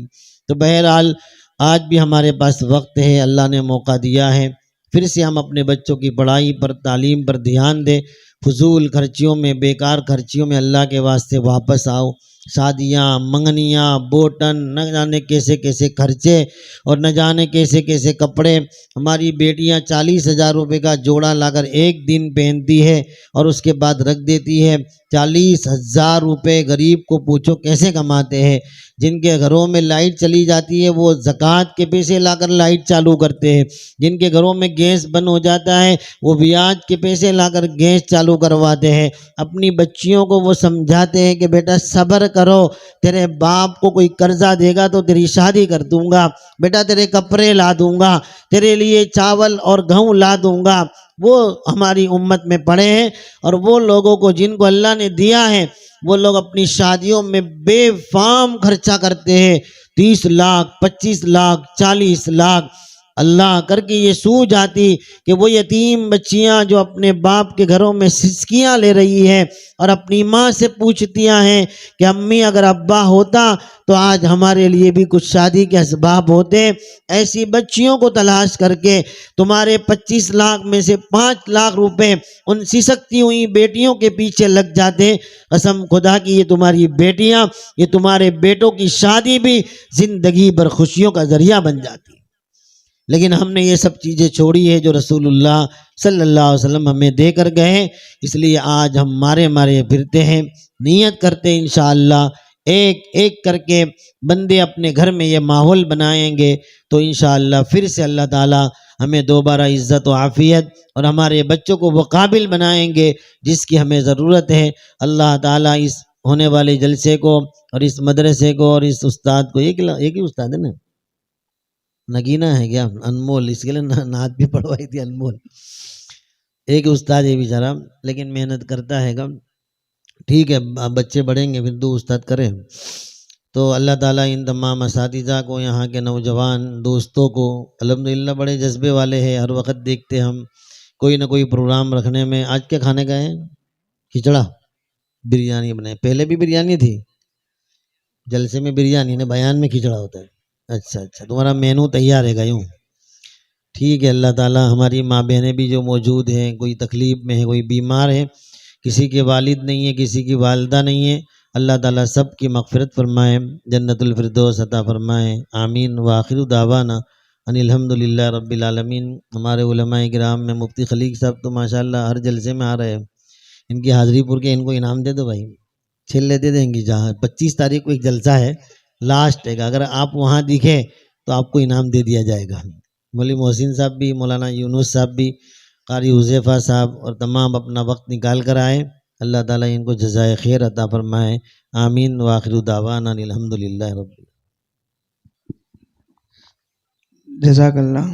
تو بہرحال آج بھی ہمارے پاس وقت ہے، اللہ نے موقع دیا ہے، پھر سے ہم اپنے بچوں کی پڑھائی پر تعلیم پر دھیان دیں، فضول خرچیوں میں بیکار خرچیوں میں اللہ کے واسطے واپس آؤ۔ شادیاں منگنیاں بوٹن نہ جانے کیسے کیسے خرچے اور نہ جانے کیسے کیسے کپڑے۔ ہماری بیٹیاں 40,000 روپے کا جوڑا لا کر ایک دن پہنتی ہے اور اس کے بعد رکھ دیتی ہے۔ 40,000 روپے غریب کو پوچھو کیسے کماتے ہیں۔ جن کے گھروں میں لائٹ چلی جاتی ہے وہ زکوٰۃ کے پیسے لا کر لائٹ چالو کرتے ہیں، جن کے گھروں میں گیس بند ہو جاتا ہے وہ بیاج کے پیسے لا کر گیس چالو کرواتے ہیں۔ اپنی بچیوں کو وہ سمجھاتے ہیں کہ بیٹا صبر کرو، تیرے باپ کو کوئی قرضہ دے گا تو تیری شادی کر دوں گا، بیٹا تیرے کپڑے لا دوں گا، تیرے لیے چاول اور گہوں لا دوں گا۔ وہ ہماری امت میں پڑے ہیں، اور وہ لوگوں کو جن کو اللہ نے دیا ہے وہ لوگ اپنی شادیوں میں بے فام خرچہ کرتے ہیں، 30 لاکھ 25 لاکھ 40 لاکھ۔ اللہ کر کے یہ سوچ آتی کہ وہ یتیم بچیاں جو اپنے باپ کے گھروں میں سسکیاں لے رہی ہیں اور اپنی ماں سے پوچھتیاں ہیں کہ امی اگر ابا ہوتا تو آج ہمارے لیے بھی کچھ شادی کے اسباب ہوتے۔ ایسی بچیوں کو تلاش کر کے تمہارے 25 لاکھ میں سے 5 لاکھ روپے ان سسکتی ہوئی بیٹیوں کے پیچھے لگ جاتے۔ قسم خدا کی یہ تمہاری بیٹیاں، یہ تمہارے بیٹوں کی شادی بھی زندگی بھر خوشیوں کا ذریعہ بن جاتی۔ لیکن ہم نے یہ سب چیزیں چھوڑی ہے جو رسول اللہ صلی اللہ علیہ وسلم ہمیں دے کر گئے، اس لیے آج ہم مارے پھرتے ہیں۔ نیت کرتے ہیں انشاءاللہ ایک ایک کر کے بندے اپنے گھر میں یہ ماحول بنائیں گے تو انشاءاللہ پھر سے اللہ تعالی ہمیں دوبارہ عزت و عافیت اور ہمارے بچوں کو وہ قابل بنائیں گے جس کی ہمیں ضرورت ہے۔ اللہ تعالیٰ اس ہونے والے جلسے کو اور اس مدرسے کو اور اس استاد کو، ایک ہی استاد ہے نا، نگینہ ہے کیا انمول، اس کے لیے نعت بھی پڑھوائی تھی انمول، ایک استاد ہے بیچارہ لیکن محنت کرتا ہے گا۔ ٹھیک ہے بچے بڑھیں گے پھر 2 استاد کریں۔ تو اللہ تعالیٰ ان تمام اساتذہ کو، یہاں کے نوجوان دوستوں کو الحمدللہ بڑے جذبے والے ہیں، ہر وقت دیکھتے ہم کوئی نہ کوئی پروگرام رکھنے میں۔ آج کے کھانے کا ہے کھچڑا بریانی بنائے، پہلے بھی بریانی تھی، جلسے میں بریانی نے، بیان میں کھچڑا ہوتا ہے۔ اچھا تمہارا مینو تیار ہے گا یوں؟ ٹھیک ہے۔ اللہ تعالیٰ ہماری ماں بہنیں بھی جو موجود ہیں، کوئی تکلیف میں ہے، کوئی بیمار ہے، کسی کے والد نہیں ہے، کسی کی والدہ نہیں ہے، اللہ تعالیٰ سب کی مغفرت فرمائے، جنت الفردوس عطا فرمائے، آمین۔ وآخر دعوانا ان الحمد للہ رب العالمین۔ ہمارے علماء کرام میں مفتی خلیق صاحب تو ماشاءاللہ ہر جلسے میں آ رہے ہیں، ان کی حاضری پور کے ان کو انعام دے دو بھائی، چھلے دے دیں گی۔ جہاں 25 تاریخ کو ایک جلسہ ہے لاسٹ ہے، اگر آپ وہاں دکھے تو آپ کو انعام دے دیا جائے گا۔ مولوی محسن صاحب بھی، مولانا یونس صاحب بھی، قاری حذیفہ صاحب اور تمام اپنا وقت نکال کر آئے، اللہ تعالیٰ ان کو جزائے خیر عطا فرمائے، آمین۔ وآخر دعوانا الحمد للہ رب العالمین۔ جزاک اللہ۔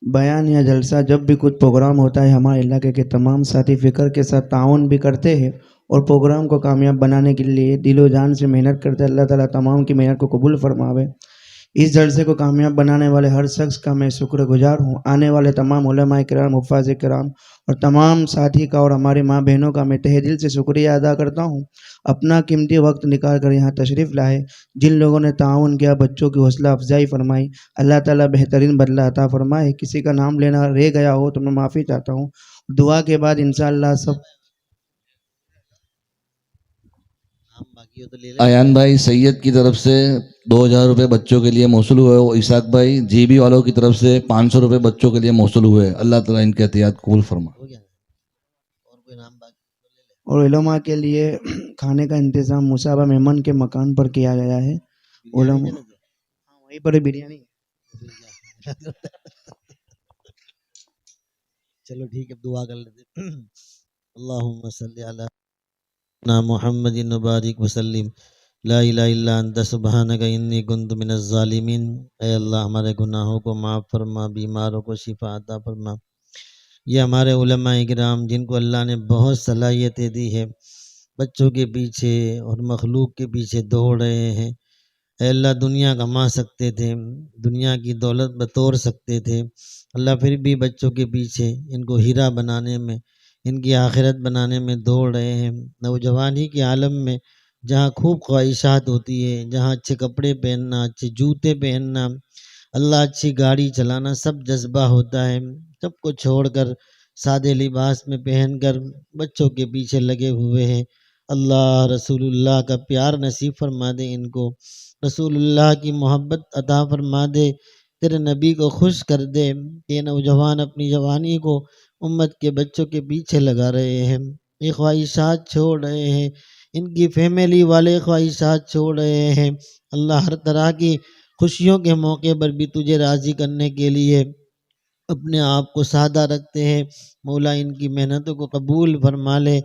بیان یا جلسہ جب بھی کچھ پروگرام ہوتا ہے ہمارے علاقے کے تمام ساتھی فکر کے ساتھ تعاون بھی کرتے ہیں اور پروگرام کو کامیاب بنانے کے لیے دل و جان سے محنت کرتے ہیں۔ اللہ تعالیٰ تمام کی محنت کو قبول فرماوے۔ اس جلسے کو کامیاب بنانے والے ہر شخص کا میں شکر گزار ہوں۔ آنے والے تمام علماء کرام، حفاظ کرام اور تمام ساتھی کا اور ہمارے ماں بہنوں کا میں تہہ دل سے شکریہ ادا کرتا ہوں۔ اپنا قیمتی وقت نکال کر یہاں تشریف لائے، جن لوگوں نے تعاون کیا، بچوں کی حوصلہ افزائی فرمائی، اللہ تعالیٰ بہترین بدلہ عطا فرمائے۔ کسی کا نام لینا رہ گیا ہو تو میں معافی چاہتا ہوں۔ دعا کے بعد انشاءاللہ سب ایان بھائی سید کی طرف سے 2000 روپے بچوں کے لیے موصول ہوئے، اور اسحاق بھائی جی بی والوں کی طرف سے 500 روپے بچوں کے لیے موصول ہوئے۔ اللہ تعالیٰ ان کے احتیاط قبول فرما۔ اور علماء کے لیے کھانے کا انتظام مصعبہ میمن کے مکان پر کیا گیا ہے۔ علماء وہیں پر بریانی چلو ٹھیک ہے، دعا کر لیتے ہیں۔ اللہم صلی علی محمد وبارک وسلم، لا الہ الا انت سبحانک انی کنت من الظالمین۔ اے اللہ ہمارے گناہوں کو معاف فرما، بیماروں کو شفا عطا فرما۔ یہ ہمارے علماء کرام جن کو اللہ نے بہت صلاحیتیں دی ہے، بچوں کے پیچھے اور مخلوق کے پیچھے دوڑ رہے ہیں۔ اے اللہ دنیا کما سکتے تھے، دنیا کی دولت بطور سکتے تھے، اللہ پھر بھی بچوں کے پیچھے ان کو ہیرا بنانے میں، ان کی آخرت بنانے میں دوڑ رہے ہیں۔ نوجوانی کے عالم میں جہاں خوب خواہشات ہوتی ہے، جہاں اچھے کپڑے پہننا، اچھے جوتے پہننا، اللہ اچھی گاڑی چلانا سب جذبہ ہوتا ہے، سب کو چھوڑ کر سادے لباس میں پہن کر بچوں کے پیچھے لگے ہوئے ہیں۔ اللہ رسول اللہ کا پیار نصیب فرما دے ان کو، رسول اللہ کی محبت عطا فرما دے، تیرے نبی کو خوش کر دے۔ یہ نوجوان اپنی جوانی کو امت کے بچوں کے پیچھے لگا رہے ہیں، یہ خواہشات چھوڑ رہے ہیں، ان کی فیملی والے خواہشات چھوڑ رہے ہیں۔ اللہ ہر طرح کی خوشیوں کے موقع پر بھی تجھے راضی کرنے کے لیے اپنے آپ کو سادہ رکھتے ہیں۔ مولا ان کی محنتوں کو قبول فرما لے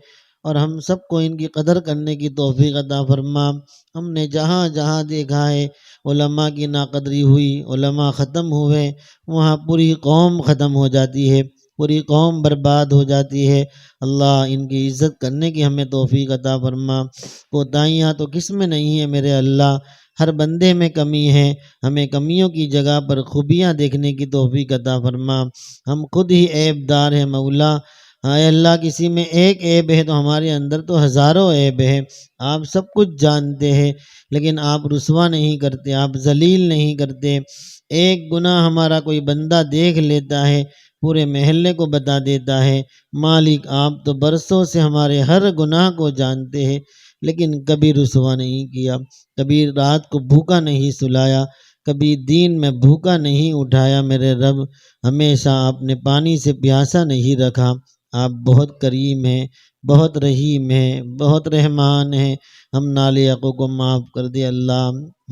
اور ہم سب کو ان کی قدر کرنے کی توفیق عطا فرما۔ ہم نے جہاں جہاں دیکھا ہے علماء کی ناقدری ہوئی، علماء ختم ہوئے، وہاں پوری قوم ختم ہو جاتی ہے، پوری قوم برباد ہو جاتی ہے۔ اللہ ان کی عزت کرنے کی ہمیں توفیق عطا فرما۔ کوتاہیاں تو کس میں نہیں ہے میرے اللہ، ہر بندے میں کمی ہے، ہمیں کمیوں کی جگہ پر خوبیاں دیکھنے کی توفیق عطا فرما۔ ہم خود ہی عیب دار ہیں مولا، اے اللہ کسی میں ایک عیب ہے تو ہمارے اندر تو ہزاروں عیب ہے۔ آپ سب کچھ جانتے ہیں لیکن آپ رسوا نہیں کرتے، آپ ذلیل نہیں کرتے۔ ایک گناہ ہمارا کوئی بندہ دیکھ لیتا ہے، پورے محلے کو بتا دیتا ہے۔ مالک آپ تو برسوں سے ہمارے ہر گناہ کو جانتے ہیں، لیکن کبھی رسوا نہیں کیا، کبھی رات کو بھوکا نہیں سلایا، کبھی دین میں بھوکا نہیں اٹھایا۔ میرے رب ہمیشہ آپ نے پانی سے پیاسا نہیں رکھا۔ آپ بہت کریم ہیں، بہت رحیم ہیں، بہت رحمان ہیں۔ ہم نالائقوں کو معاف کر دے اللہ،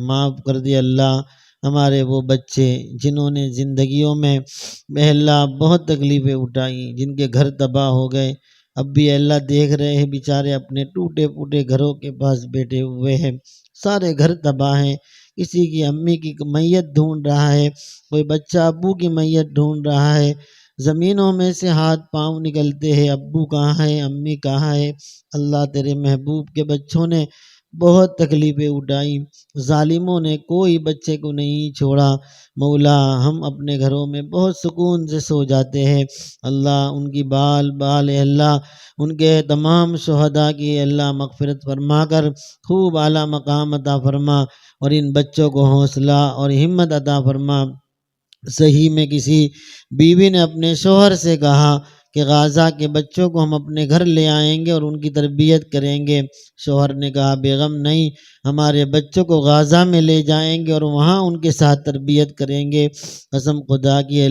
معاف کر دے اللہ۔ ہمارے وہ بچے جنہوں نے زندگیوں میں اے اللہ بہت تکلیفیں اٹھائیں، جن کے گھر تباہ ہو گئے، اب بھی اللہ دیکھ رہے ہیں، بیچارے اپنے ٹوٹے پھوٹے گھروں کے پاس بیٹھے ہوئے ہیں، سارے گھر تباہ ہیں۔ کسی کی امی کی میت ڈھونڈ رہا ہے، کوئی بچہ ابو کی میت ڈھونڈ رہا ہے، زمینوں میں سے ہاتھ پاؤں نکلتے ہیں، ابو کہاں ہے، امی کہاں ہے۔ اللہ تیرے محبوب کے بچوں نے بہت تکلیفیں اٹھائیں، ظالموں نے کوئی بچے کو نہیں چھوڑا۔ مولا ہم اپنے گھروں میں بہت سکون سے سو جاتے ہیں، اللہ ان کی بال بال اے اللہ ان کے تمام شہداء کی اے اللہ مغفرت فرما کر خوب اعلیٰ مقام عطا فرما، اور ان بچوں کو حوصلہ اور ہمت عطا فرما۔ صحیح میں کسی بیوی نے اپنے شوہر سے کہا کہ غازہ کے بچوں کو ہم اپنے گھر لے آئیں گے اور ان کی تربیت کریں گے۔ شوہر نے کہا بیگم نہیں، ہمارے بچوں کو غازہ میں لے جائیں گے اور وہاں ان کے ساتھ تربیت کریں گے۔ قسم خدا کی اے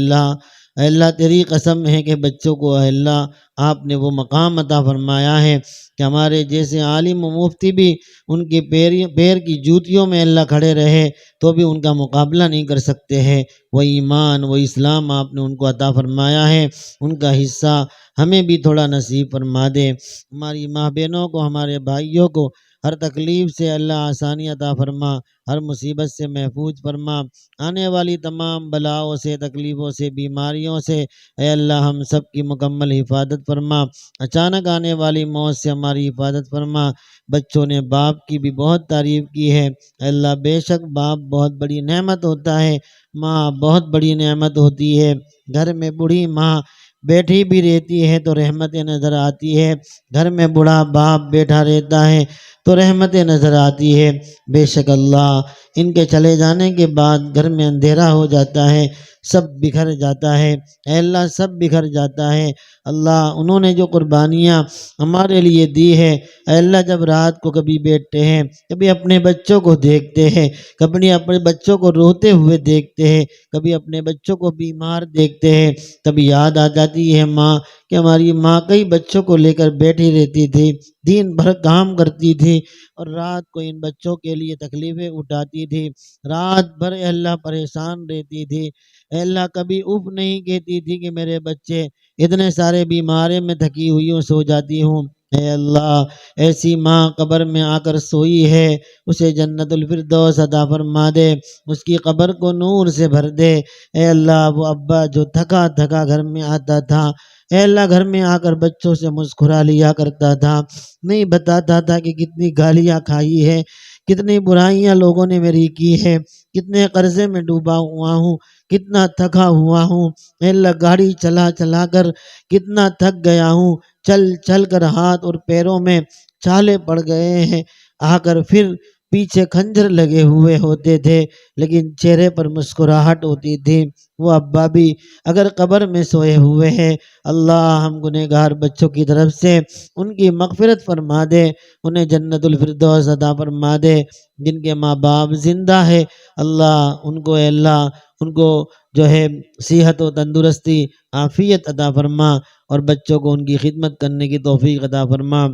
اللہ تیری قسم ہے کہ بچوں کو اے اللہ آپ نے وہ مقام عطا فرمایا ہے کہ ہمارے جیسے عالم و مفتی بھی ان کے پیر کی جوتیوں میں اللہ کھڑے رہے تو بھی ان کا مقابلہ نہیں کر سکتے ہیں۔ وہ ایمان وہ اسلام آپ نے ان کو عطا فرمایا ہے، ان کا حصہ ہمیں بھی تھوڑا نصیب فرما دے۔ ہماری ماں بہنوں کو، ہمارے بھائیوں کو ہر تکلیف سے اللہ آسانی عطا فرما، ہر مصیبت سے محفوظ فرما، آنے والی تمام بلاؤں سے، تکلیفوں سے، بیماریوں سے اے اللہ ہم سب کی مکمل حفاظت فرما، اچانک آنے والی موت سے ہماری حفاظت فرما۔ بچوں نے باپ کی بھی بہت تعریف کی ہے، اے اللہ بے شک باپ بہت بڑی نعمت ہوتا ہے، ماں بہت بڑی نعمت ہوتی ہے۔ گھر میں بوڑھی ماں بیٹھی بھی رہتی ہے تو رحمتیں نظر آتی ہے، گھر میں بوڑھا باپ بیٹھا رہتا ہے تو رحمتیں نظر آتی ہے۔ بے شک اللہ ان کے چلے جانے کے بعد گھر میں اندھیرا ہو جاتا ہے، سب بکھر جاتا ہے، اے اللہ سب بکھر جاتا ہے۔ اللہ انہوں نے جو قربانیاں ہمارے لیے دی ہے، اے اللہ جب رات کو کبھی بیٹھتے ہیں، کبھی اپنے بچوں کو دیکھتے ہیں، کبھی اپنے بچوں کو روتے ہوئے دیکھتے ہیں، کبھی اپنے بچوں کو بیمار دیکھتے ہیں، کبھی یاد آ جاتی ہے ماں کہ ہماری ماں کئی بچوں کو لے کر بیٹھی رہتی تھی، دن بھر کام کرتی تھی اور رات کو ان بچوں کے لیے تکلیفیں اٹھاتی تھی، رات بھر اے اللہ پریشان رہتی تھی، اے اللہ کبھی اف نہیں کہتی تھی کہ میرے بچے اتنے سارے بیمارے میں تھکی ہوئی ہوں سو جاتی ہوں۔ اے اللہ ایسی ماں قبر میں آ کر سوئی ہے، اسے جنت الفردوس عطا فرما دے، اس کی قبر کو نور سے بھر دے۔ اے اللہ وہ ابا جو تھکا تھکا گھر میں آتا تھا، اے اللہ گھر میں آ کر بچوں سے مسکرا لیا کرتا تھا، نہیں بتاتا تھا کہ کتنی گالیاں کھائی ہے، کتنی برائیاں لوگوں نے میری کی ہے، کتنے قرضے میں ڈوبا ہوا ہوں، کتنا تھکا ہوا ہوں، اے اللہ گاڑی چلا چلا کر کتنا تھک گیا ہوں، چل چل کر ہاتھ اور پیروں میں چھالے پڑ گئے ہیں، آ کر پھر پیچھے خنجر لگے ہوئے ہوتے تھے لیکن چہرے پر مسکراہٹ ہوتی تھی۔ وہ ابا بھی اگر قبر میں سوئے ہوئے ہیں، اللہ ہم گنہگار بچوں کی طرف سے ان کی مغفرت فرما دے، انہیں جنت الفردوس عطا فرما دے۔ جن کے ماں باپ زندہ ہے اللہ ان کو اے اللہ ان کو جو ہے صحت و تندرستی عافیت عطا فرما اور بچوں کو ان کی خدمت کرنے کی توفیق عطا فرما۔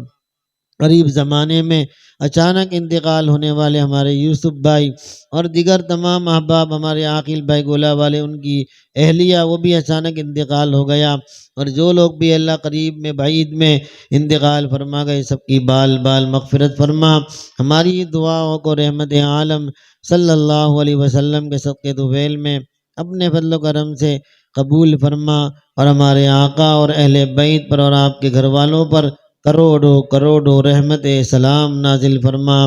قریب زمانے میں اچانک انتقال ہونے والے ہمارے یوسف بھائی اور دیگر تمام احباب، ہمارے عاقل بھائی گولا والے، ان کی اہلیہ وہ بھی اچانک انتقال ہو گیا، اور جو لوگ بھی اللہ قریب میں بعید میں انتقال فرما گئے سب کی بال بال مغفرت فرما۔ ہماری دعاؤں کو رحمت عالم صلی اللہ علیہ وسلم کے صدقے طفیل میں اپنے فضل و کرم سے قبول فرما، اور ہمارے آقا اور اہل بیت پر اور آپ کے گھر والوں پر کروڑوں کروڑوں رحمت سلام نازل فرما۔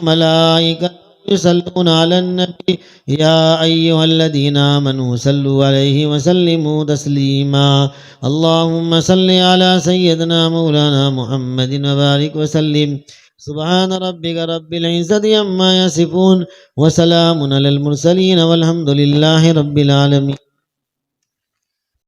ملائکۃ یصلون علی النبی یا ایھا الذین آمنوا صلوا علیہ وسلموا تسلیما۔ اللہم صل علی سیدنا مولانا محمد وبارک وسلم۔ سبحان ربک رب العزت عما یصفون وسلام علی المرسلین والحمد للہ رب العالمین۔